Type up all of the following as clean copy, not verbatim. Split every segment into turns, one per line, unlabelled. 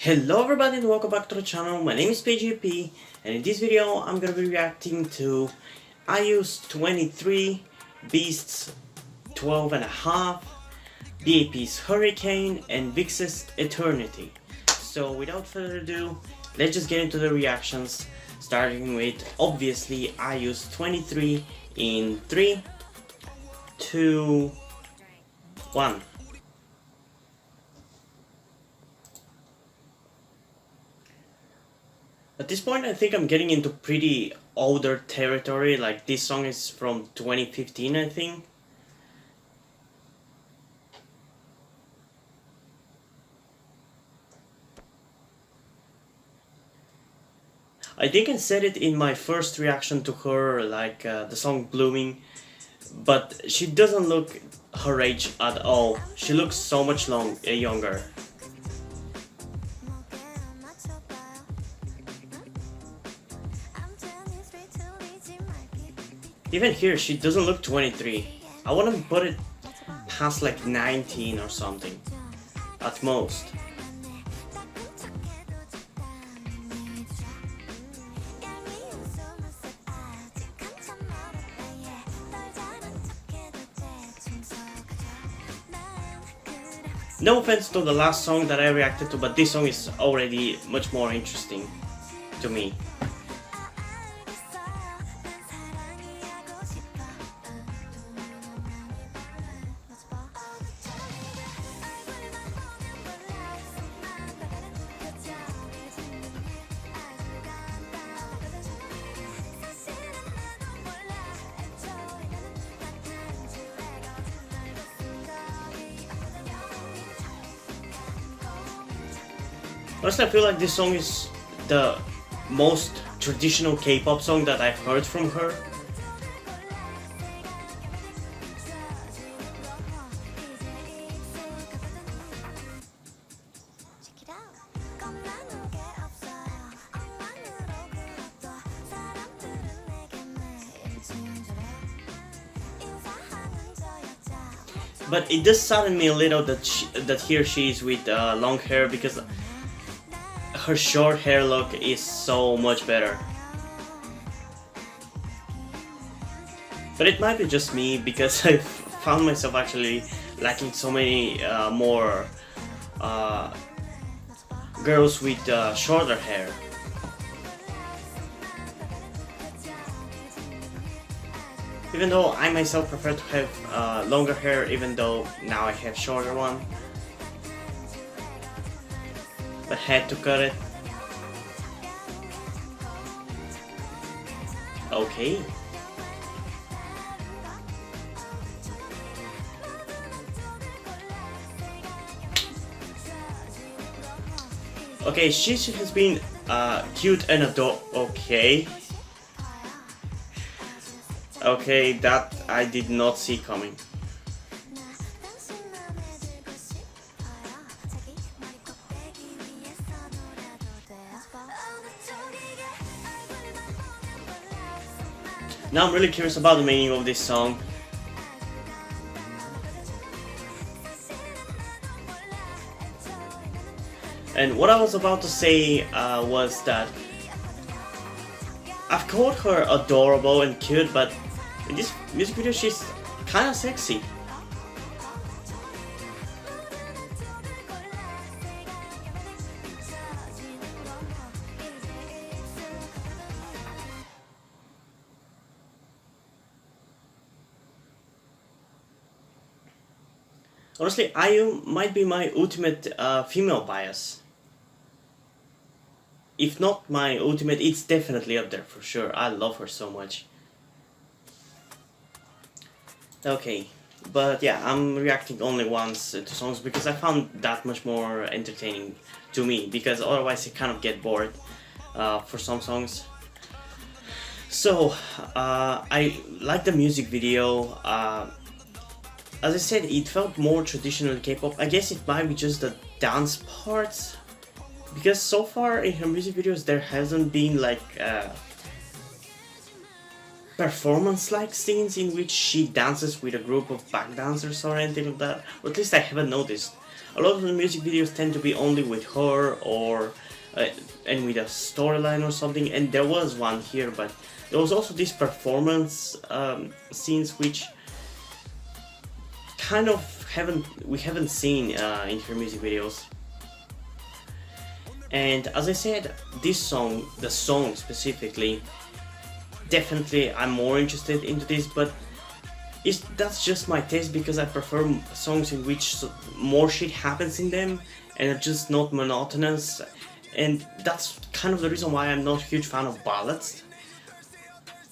Hello everybody and welcome back to the channel. My name is B.A.P and in this video I'm gonna be reacting to IU's 23, Beast's 12.5, B.A.P's Hurricane and VIXX's Eternity. So without further ado, let's just get into the reactions, starting with obviously IU's 23 in 3, 2, 1. At this point I think I'm getting into pretty older territory, like this song is from 2015 I think. I think I said it in my first reaction to her, like the song Blooming, but she doesn't look her age at all. She looks so much younger. Even here, she doesn't look 23. I wouldn't put it past like 19 or something, at most. No offense to the last song that I reacted to, but this song is already much more interesting to me. Honestly, I feel like this song is the most traditional K-pop song that I've heard from her. But it does sadden me a little that here she is with long hair, because her short hair look is so much better. But it might be just me, because I found myself actually liking so many more girls with shorter hair. Even though I myself prefer to have longer hair, even though now I have shorter one. But had to cut it. Okay. Okay, she has been cute and adorable. Okay. Okay, that I did not see coming. Now I'm really curious about the meaning of this song. And what I was about to say was that I've called her adorable and cute, but in this music video she's kinda sexy. Honestly, IU might be my ultimate female bias. If not my ultimate, it's definitely up there for sure. I love her so much. Okay, but yeah, I'm reacting only once to songs because I found that much more entertaining to me, because otherwise I kind of get bored for some songs. So, I like the music video. As I said, it felt more traditional K-pop. I guess it might be just the dance parts, because so far in her music videos there hasn't been like performance-like scenes in which she dances with a group of back dancers or anything like that. Or at least I haven't noticed. A lot of the music videos tend to be only with her or and with a storyline or something, and there was one here, but there was also this performance scenes which kind of we haven't seen in her music videos. And as I said, this song, the song specifically, definitely I'm more interested into this, but that's just my taste, because I prefer songs in which more shit happens in them and are just not monotonous, and that's kind of the reason why I'm not a huge fan of ballads.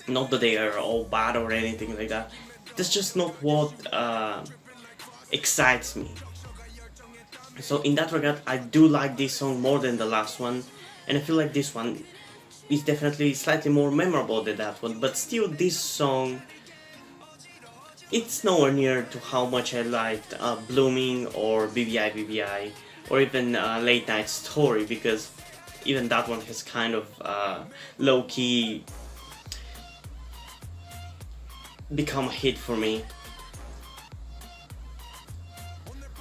Not that they are all bad or anything like that, that's just not what excites me. So in that regard, I do like this song more than the last one, and I feel like this one is definitely slightly more memorable than that one, but still this song, it's nowhere near to how much I liked Blooming or BBI, or even Late Night Story, because even that one has kind of low-key become a hit for me.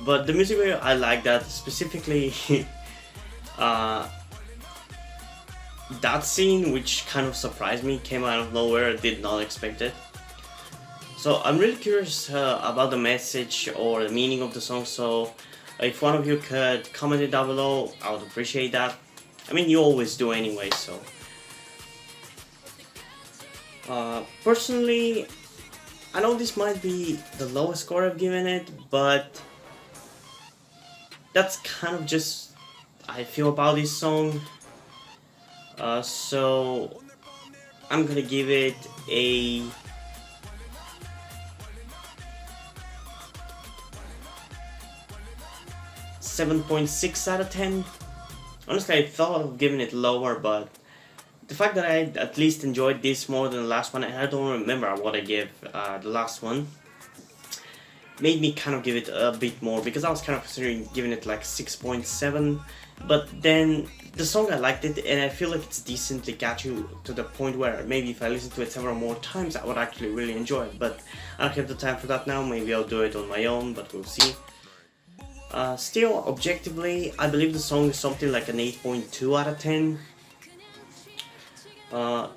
But the music video, I like that, specifically that scene, which kind of surprised me, came out of nowhere, I did not expect it. So I'm really curious about the message or the meaning of the song, so if one of you could comment it down below, I would appreciate that. I mean, you always do anyway, so. Personally, I know this might be the lowest score I've given it, but that's kind of just how I feel about this song. So I'm gonna give it a 7.6 out of 10. Honestly, I thought of giving it lower, but the fact that I at least enjoyed this more than the last one, and I don't remember what I gave the last one, made me kind of give it a bit more, because I was kind of considering giving it like 6.7, but then the song, I liked it, and I feel like it's decently catchy to the point where maybe if I listen to it several more times, I would actually really enjoy it, but I don't have the time for that now. Maybe I'll do it on my own, but we'll see. Still, objectively, I believe the song is something like an 8.2 out of 10. But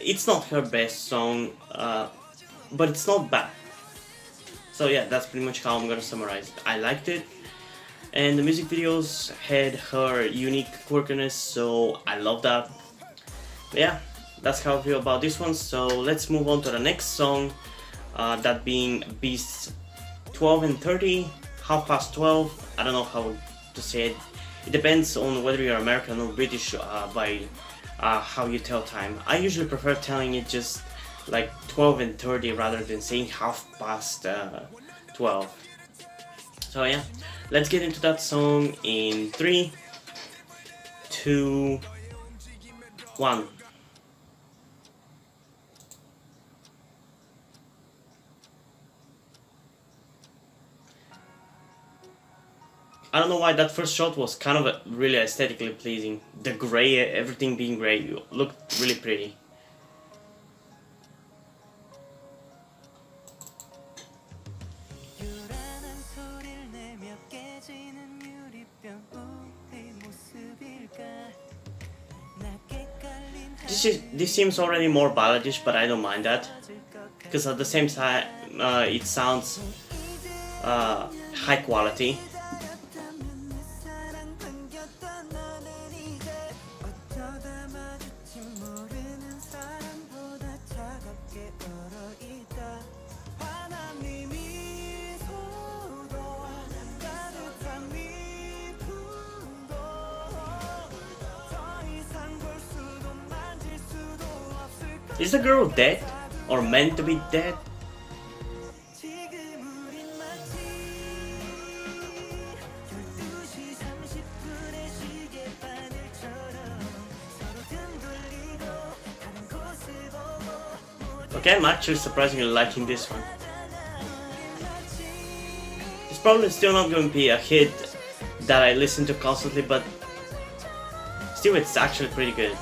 it's not her best song, but it's not bad. So yeah, that's pretty much how I'm gonna summarize it. I liked it, and the music videos had her unique quirkiness, so I love that. But yeah, that's how I feel about this one, so let's move on to the next song, that being Beast's 12 and 30, half past 12, I don't know how to say it. It depends on whether you're American or British by how you tell time. I usually prefer telling it just like 12 and 30 rather than saying half past 12. So yeah, let's get into that song in 3, 2, 1. I don't know why that first shot was kind of really aesthetically pleasing. The gray, everything being gray, looked really pretty. This seems already more balladish, but I don't mind that, because at the same time it sounds high quality. Is the girl dead? Or meant to be dead? Okay, I'm actually surprisingly liking this one. It's probably still not going to be a hit that I listen to constantly, but still it's actually pretty good.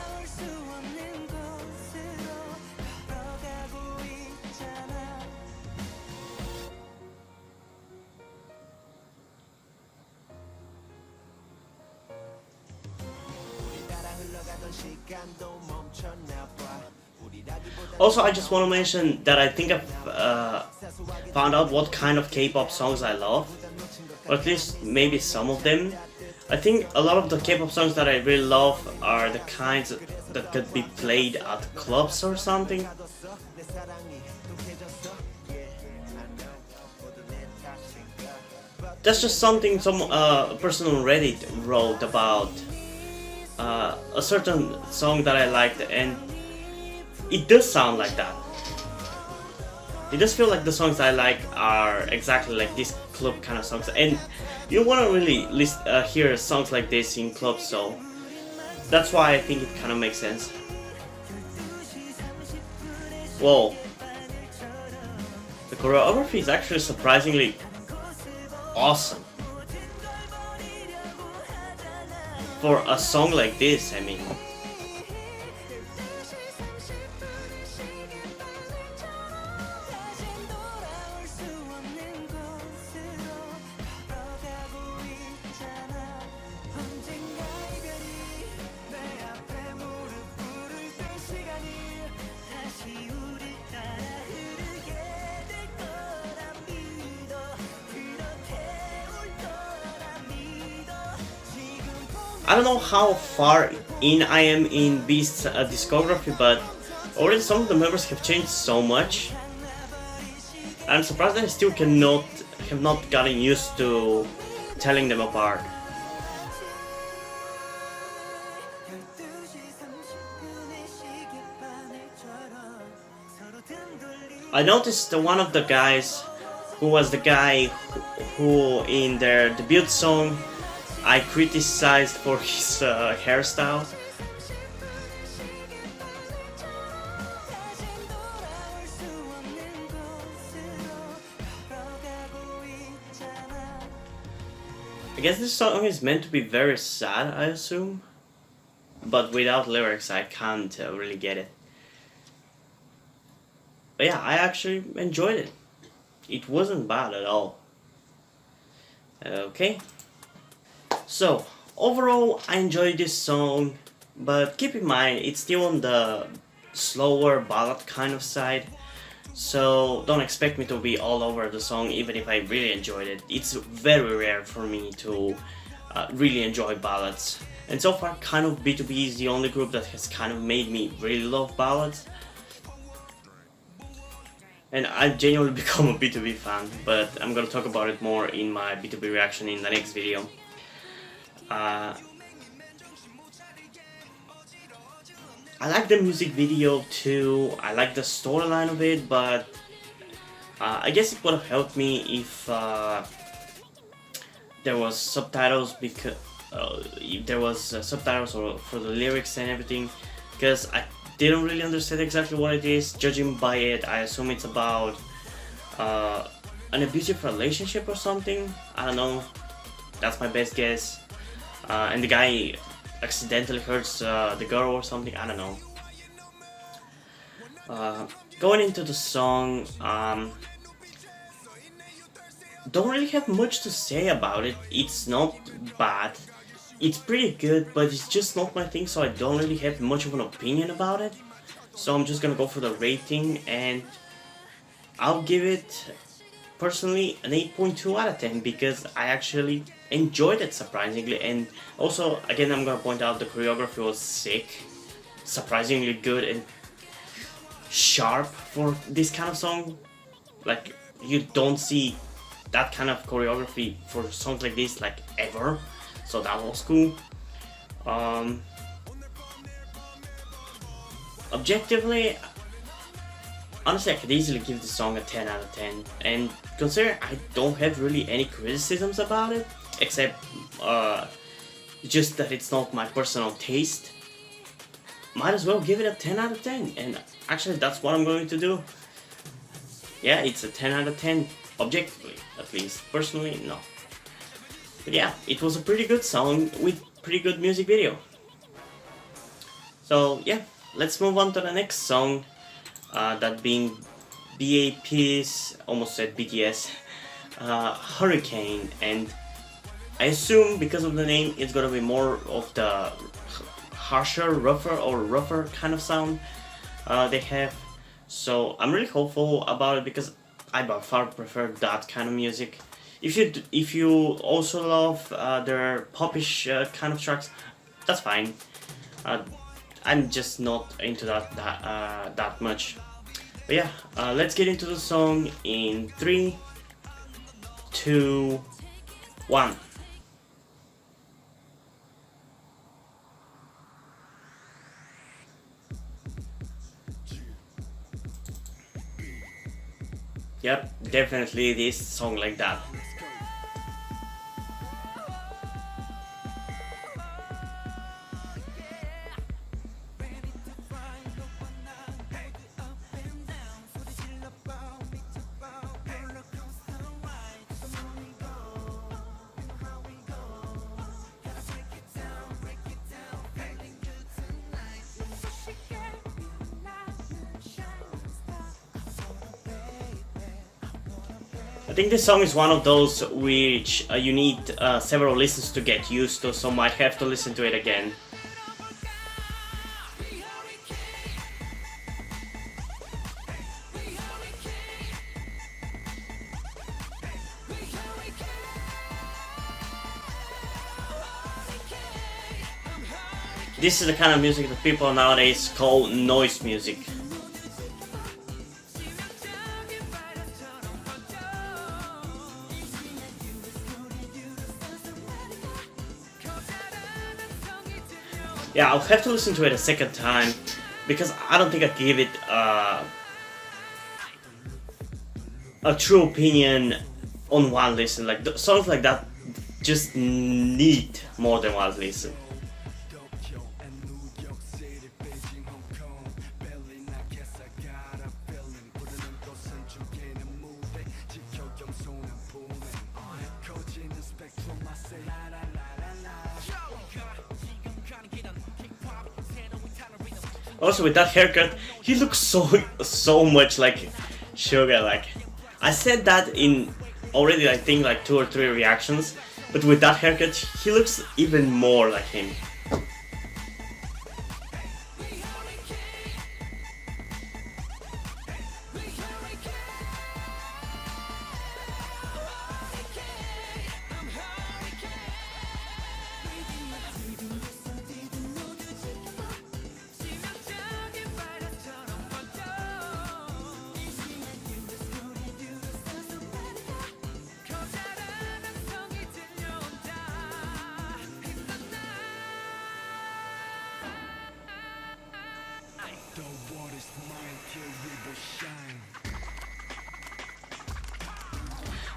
Also, I just want to mention that I think I've found out what kind of K-pop songs I love, or at least maybe some of them. I think a lot of the K-pop songs that I really love are the kinds that could be played at clubs or something. That's just something some person on Reddit wrote about a certain song that I liked, and it does sound like that. It does feel like the songs I like are exactly like this club kind of songs, and you don't want to really hear songs like this in clubs, so that's why I think it kind of makes sense. Whoa. The choreography is actually surprisingly awesome. For a song like this, I mean. I don't know how far in I am in Beast's discography, but already some of the members have changed so much. I'm surprised that I still have not gotten used to telling them apart. I noticed that one of the guys who was the guy who in their debut song I criticized for his hairstyle. I guess this song is meant to be very sad, I assume. But without lyrics, I can't really get it. But yeah, I actually enjoyed it. It wasn't bad at all. Okay. So, overall, I enjoyed this song, but keep in mind, it's still on the slower ballad kind of side, so don't expect me to be all over the song even if I really enjoyed it. It's very rare for me to really enjoy ballads, and so far kind of BtoB is the only group that has kind of made me really love ballads. And I've genuinely become a BtoB fan, but I'm gonna talk about it more in my BtoB reaction in the next video. I like the music video too, I like the storyline of it, but I guess it would have helped me if there was subtitles, because if there was subtitles for the lyrics and everything, because I didn't really understand exactly what it is. Judging by it, I assume it's about an abusive relationship or something. I don't know, that's my best guess. And the guy accidentally hurts the girl or something, I don't know. Going into the song, don't really have much to say about it. It's not bad, it's pretty good, but it's just not my thing, so I don't really have much of an opinion about it. So I'm just gonna go for the rating, and I'll give it personally an 8.2 out of 10 because I actually enjoyed it surprisingly. And also, again, I'm gonna point out the choreography was sick, surprisingly good and sharp for this kind of song. Like, you don't see that kind of choreography for songs like this like ever, so that was cool. Objectively, honestly, I could easily give this song a 10 out of 10, and considering I don't have really any criticisms about it, except just that it's not my personal taste, might as well give it a 10 out of 10, and actually that's what I'm going to do. Yeah, it's a 10 out of 10, objectively, at least. Personally, no. But yeah, it was a pretty good song with pretty good music video. So yeah, let's move on to the next song, that being B.A.P's, almost said BTS, Hurricane. And I assume because of the name it's gonna be more of the harsher, rougher kind of sound they have. So I'm really hopeful about it because I by far prefer that kind of music. If you also love their popish kind of tracks, that's fine. I'm just not into that much. But yeah, let's get into the song in 3, 2, 1. Yep, definitely this song like that. I think this song is one of those which you need several listens to get used to, so might have to listen to it again. This is the kind of music that people nowadays call noise music. Yeah, I'll have to listen to it a second time because I don't think I give it a true opinion on one listen. Like songs like that just need more than one listen. Also, with that haircut, he looks so much like Suga. Like, I said that in already, I think, like 2 or 3 reactions, but with that haircut, he looks even more like him.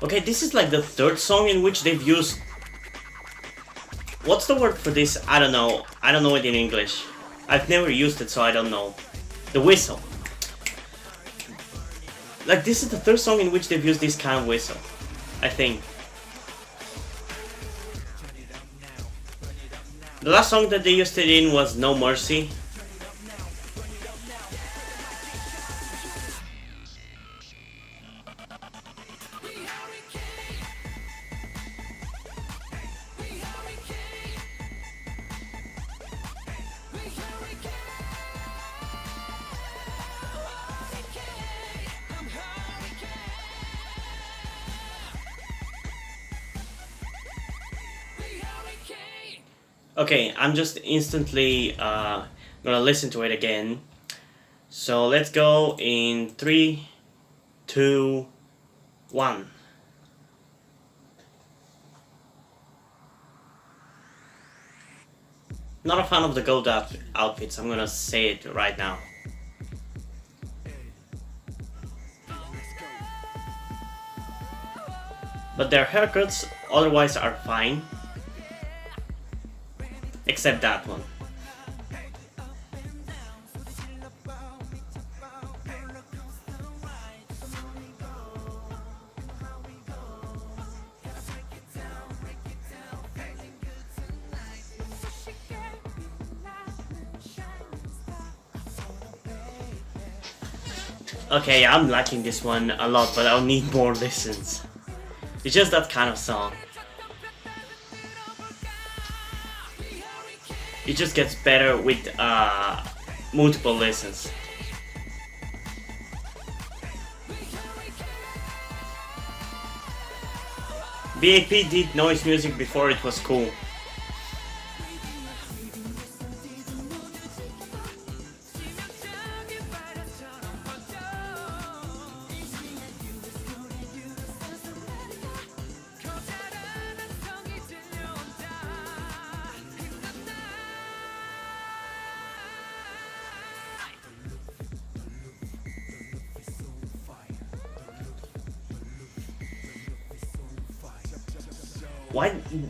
Okay, this is like the 3rd song in which they've used... What's the word for this? I don't know. I don't know it in English. I've never used it, so I don't know. The whistle. Like, this is the 3rd song in which they've used this kind of whistle, I think. The last song that they used it in was No Mercy. Okay, I'm just instantly gonna listen to it again. So let's go in 3, 2, 1. Not a fan of the gold outfits, I'm gonna say it right now. But their haircuts otherwise are fine. Except that one. Okay, I'm liking this one a lot, but I'll need more listens. It's just that kind of song. It just gets better with multiple listens. B.A.P did noise music before it was cool.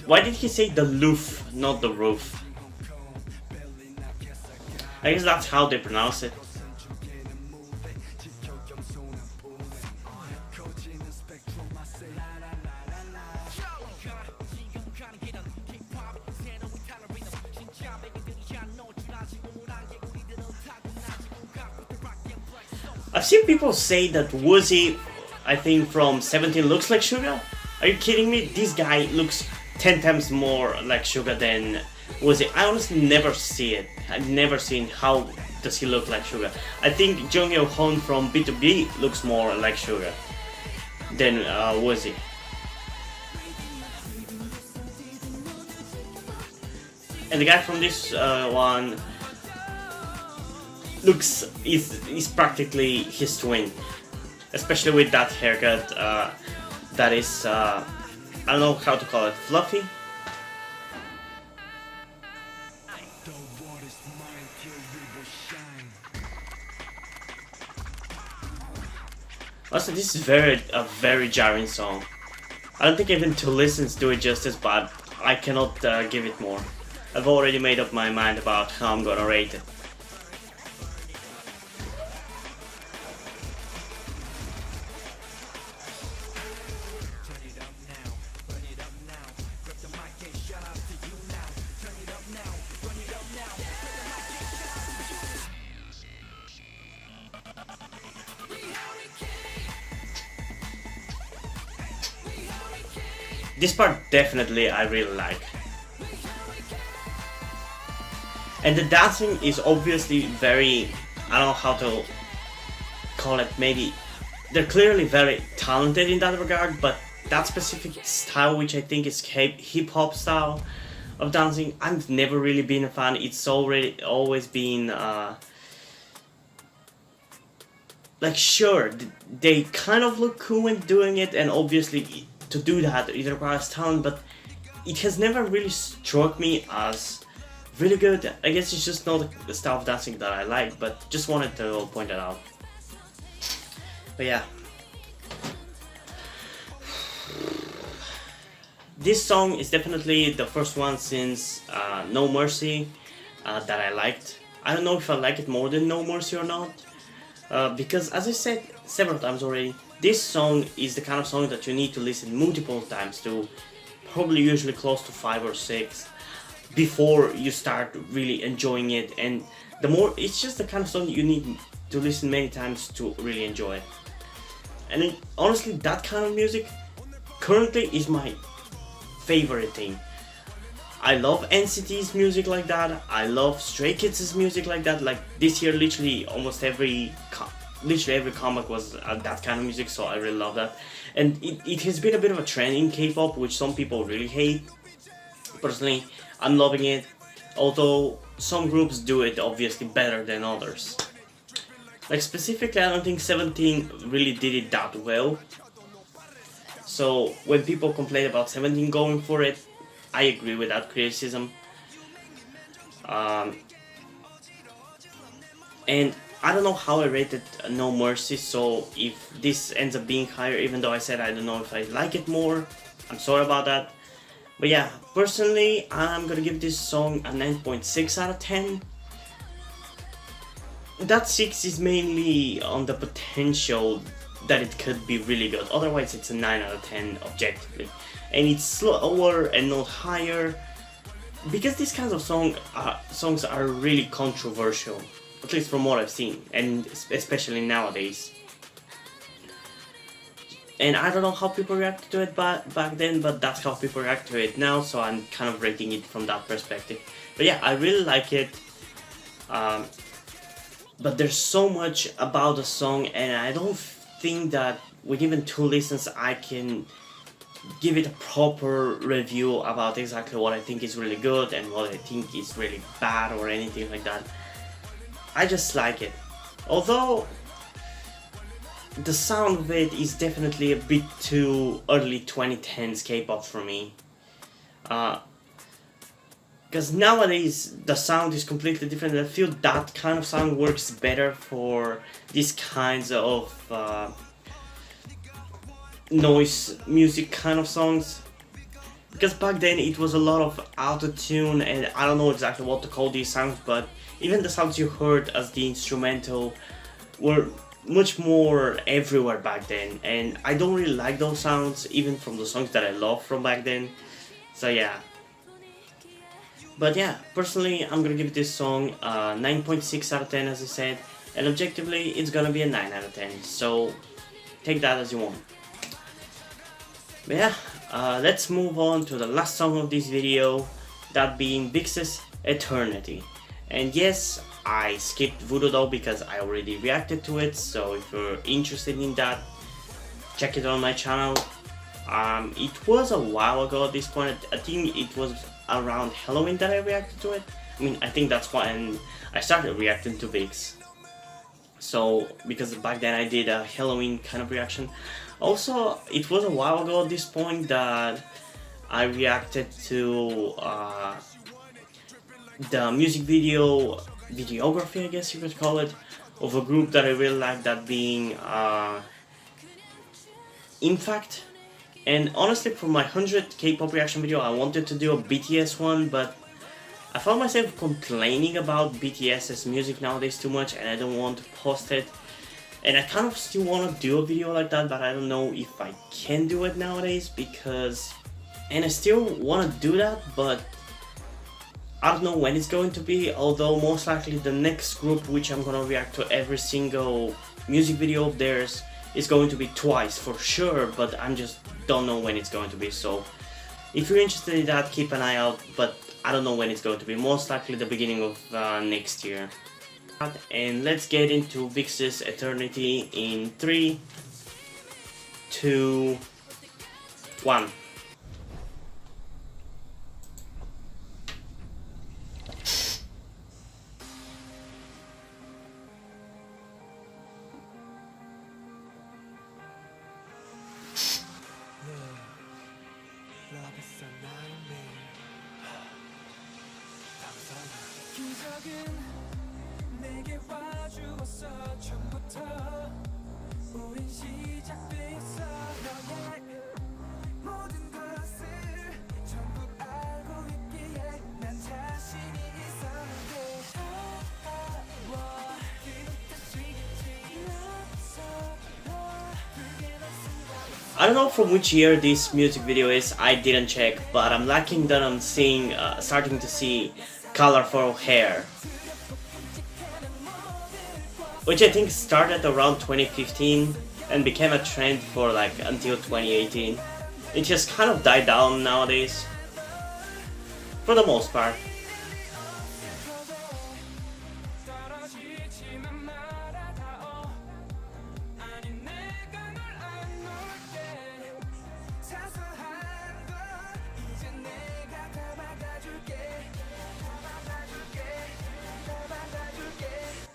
Why did he say the roof, not the roof? I guess that's how they pronounce it. I've seen people say that Woozy, I think from 17, looks like Suga. Are you kidding me? This guy looks 10 times more like Suga than Woozy. I honestly never see it. I've never seen how does he look like Suga. I think Jonghyun Hon from BtoB looks more like Suga than Woozy. And the guy from this one is practically his twin, especially with that haircut. That is, I don't know how to call it, fluffy? Also, this is a very jarring song. I don't think even 2 listens do it justice, but I cannot give it more. I've already made up my mind about how I'm gonna rate it. This part definitely I really like. And the dancing is obviously very, I don't know how to call it, maybe they're clearly very talented in that regard, but that specific style, which I think is hip hop style of dancing, I've never really been a fan. It's always been like, sure, they kind of look cool when doing it, and obviously to do that it requires talent, but it has never really struck me as really good. I guess it's just not the style of dancing that I like, but just wanted to point that out. But yeah, this song is definitely the first one since No Mercy that I liked. I don't know if I like it more than No Mercy or not, because as I said several times already, this song is the kind of song that you need to listen multiple times to, probably usually close to 5 or 6, before you start really enjoying it. And the more, it's just the kind of song you need to listen many times to really enjoy. And honestly, that kind of music currently is my favorite thing. I love NCT's music like that. I love Stray Kids' music like that. Like this year, literally almost every comeback was that kind of music, so I really love that. And it has been a bit of a trend in K-pop, which some people really hate. Personally, I'm loving it, although some groups do it obviously better than others. Like specifically, I don't think 17 really did it that well. So when people complain about 17 going for it, I agree with that criticism. And I don't know how I rated No Mercy, so if this ends up being higher, even though I said I don't know if I like it more, I'm sorry about that. But yeah, personally, I'm gonna give this song a 9.6 out of 10. That 6 is mainly on the potential that it could be really good, otherwise it's a 9 out of 10 objectively. And it's slower and not higher, because these kinds of songs are really controversial, at least from what I've seen, and especially nowadays. And I don't know how people reacted to it back then, but that's how people react to it now, so I'm kind of rating it from that perspective. But yeah, I really like it. But there's so much about the song, and I don't think that with even 2 listens I can give it a proper review about exactly what I think is really good and what I think is really bad or anything like that. I just like it. Although the sound of it is definitely a bit too early 2010s K-pop for me. Because nowadays the sound is completely different. I feel that kind of sound works better for these kinds of noise music kind of songs. Because back then it was a lot of auto-tune, and I don't know exactly what to call these sounds, but even the sounds you heard as the instrumental were much more everywhere back then, and I don't really like those sounds even from the songs that I love from back then. So yeah. But yeah, personally I'm gonna give this song a 9.6 out of 10 as I said, and objectively it's gonna be a 9 out of 10, so take that as you want. But yeah, let's move on to the last song of this video, that being VIXX's Eternity. And yes, I skipped BtoB because I already reacted to it, so if you're interested in that, check it on my channel. It was a while ago at this point. I think it was around Halloween that I reacted to it. I mean, I think that's when I started reacting to VIXX. So, because back then I did a Halloween kind of reaction. Also, it was a while ago at this point that I reacted to the music videography, I guess you could call it, of a group that I really like, that being INFACT. And honestly, for my 100th K-pop reaction video, I wanted to do a BTS one, but I found myself complaining about BTS's music nowadays too much, and I don't want to post it. And I kind of still want to do a video like that, but I don't know if I can do it nowadays, because... And I still want to do that, but I don't know when it's going to be, although most likely the next group which I'm gonna react to every single music video of theirs is going to be twice for sure, but I'm just don't know when it's going to be. So if you're interested in that, keep an eye out, but I don't know when it's going to be, most likely the beginning of next year. And let's get into VIXX's Eternity in 3, 2, 1. I don't know from which year this music video is, I didn't check, but I'm liking that I'm seeing, starting to see colorful hair. Which I think started around 2015 and became a trend for like until 2018. It just kind of died down nowadays, for the most part.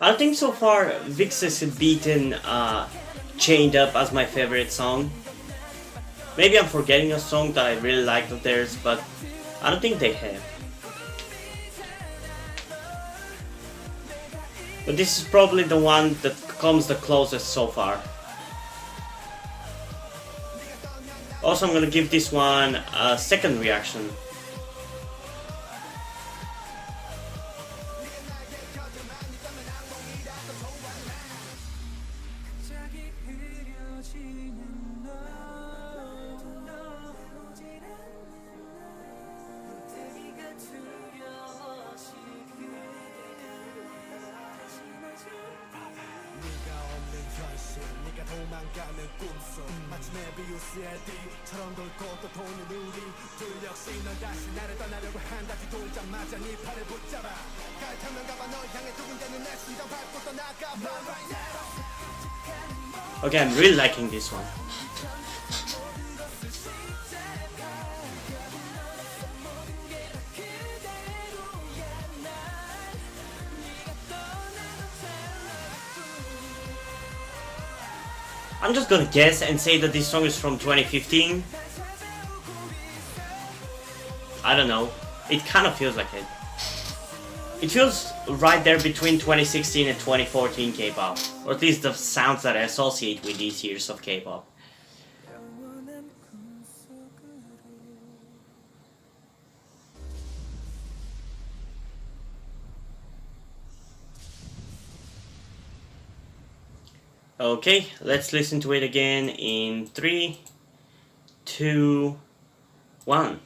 I think so far VIXX has beaten Chained Up as my favorite song. Maybe I'm forgetting a song that I really liked of theirs, but I don't think they have. But this is probably the one that comes the closest so far. Also, I'm gonna give this one a second reaction. Okay, I'm really liking this one. I'm just gonna guess and say that this song is from 2015. I don't know. It kind of feels like it. It feels right there between 2016 and 2014 K-pop, or at least the sounds that I associate with these years of K-pop. Okay, let's listen to it again in 3, 2, 1.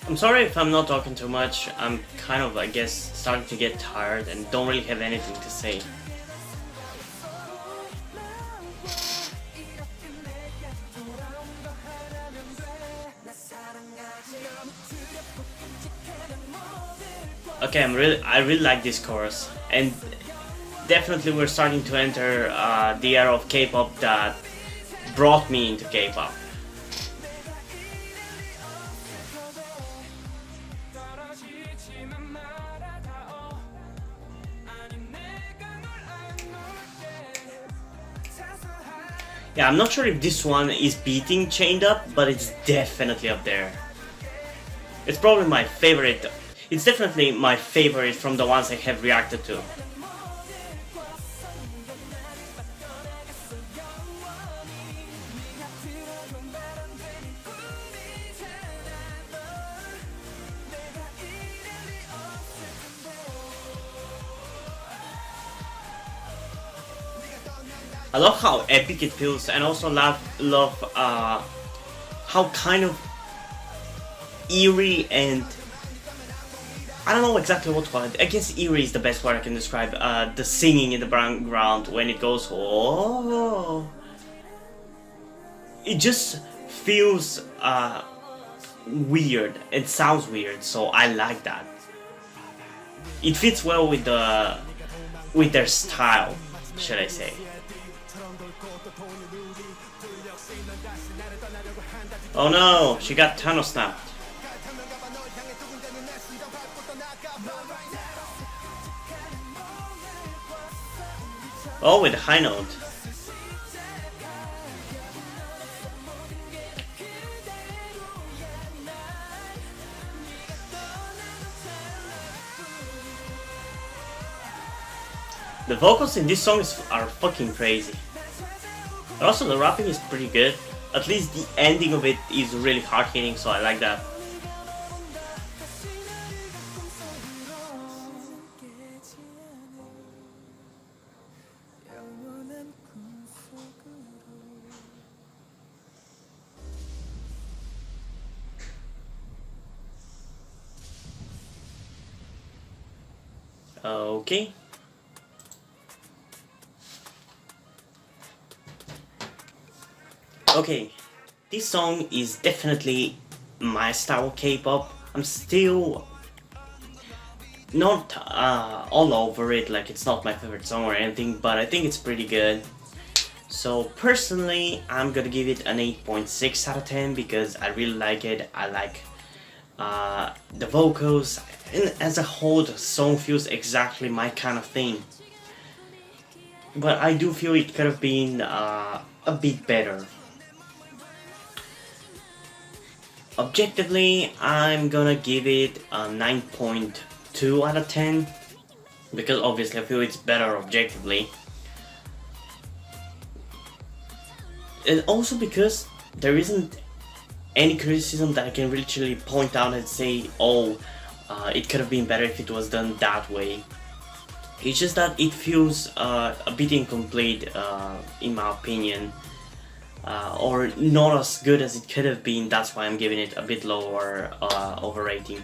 I'm sorry if I'm not talking too much. I'm kind of, I guess, starting to get tired and don't really have anything to say. Okay, I really like this chorus, and definitely we're starting to enter the era of K-pop that brought me into K-pop. Yeah, I'm not sure if this one is beating Chained Up, but it's definitely up there. It's probably my favorite. It's definitely my favorite from the ones I have reacted to. I love how epic it feels, and also love how kind of eerie and I don't know exactly what to call it. I guess eerie is the best word I can describe the singing in the background when it goes oh. It just feels weird. It sounds weird, so I like that. It fits well with their style, should I say. Oh no, she got Thanos snapped. Oh, with a high note. The vocals in this song are fucking crazy. And also the rapping is pretty good. At least the ending of it is really hard hitting, so I like that. Okay. Okay, this song is definitely my style of K-pop. I'm still not all over it, like it's not my favorite song or anything, but I think it's pretty good. So personally, I'm gonna give it an 8.6 out of 10 because I really like it. I like the vocals, and as a whole the song feels exactly my kind of thing. But I do feel it could have been a bit better. Objectively, I'm gonna give it a 9.2 out of 10. because obviously I feel it's better objectively, and also because there isn't any criticism that I can literally point out and say, oh, it could have been better if it was done that way. It's just that it feels a bit incomplete, in my opinion, or not as good as it could have been. That's why I'm giving it a bit lower overrating.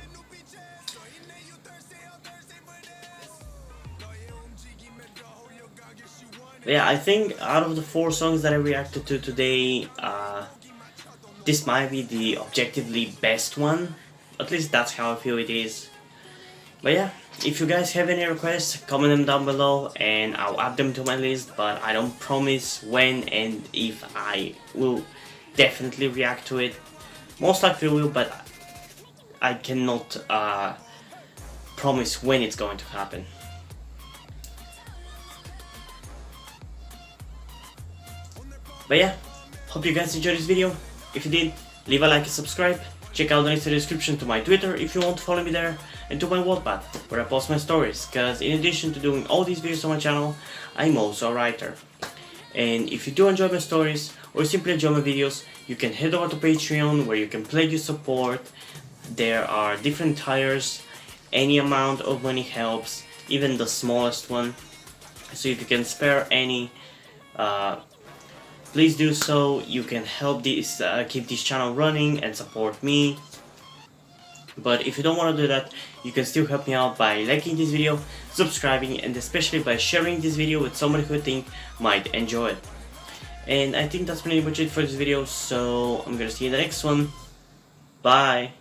Yeah, I think out of the 4 songs that I reacted to today, this might be the objectively best one. At least that's how I feel it is. But yeah, if you guys have any requests, comment them down below and I'll add them to my list, but I don't promise when and if I will definitely react to it. Most likely will, but I cannot promise when it's going to happen. But yeah, hope you guys enjoyed this video. If you did, leave a like and subscribe. Check out the links in the description to my Twitter if you want to follow me there, and to my Wattpad where I post my stories, cause in addition to doing all these videos on my channel, I'm also a writer. And if you do enjoy my stories or simply enjoy my videos, you can head over to Patreon where you can pledge your support. There are different tiers, any amount of money helps, even the smallest one. So if you can spare any, please do so. You can help this keep this channel running and support me. But if you don't want to do that, you can still help me out by liking this video, subscribing, and especially by sharing this video with somebody who you think might enjoy it. And I think that's pretty much it for this video, so I'm gonna see you in the next one. Bye!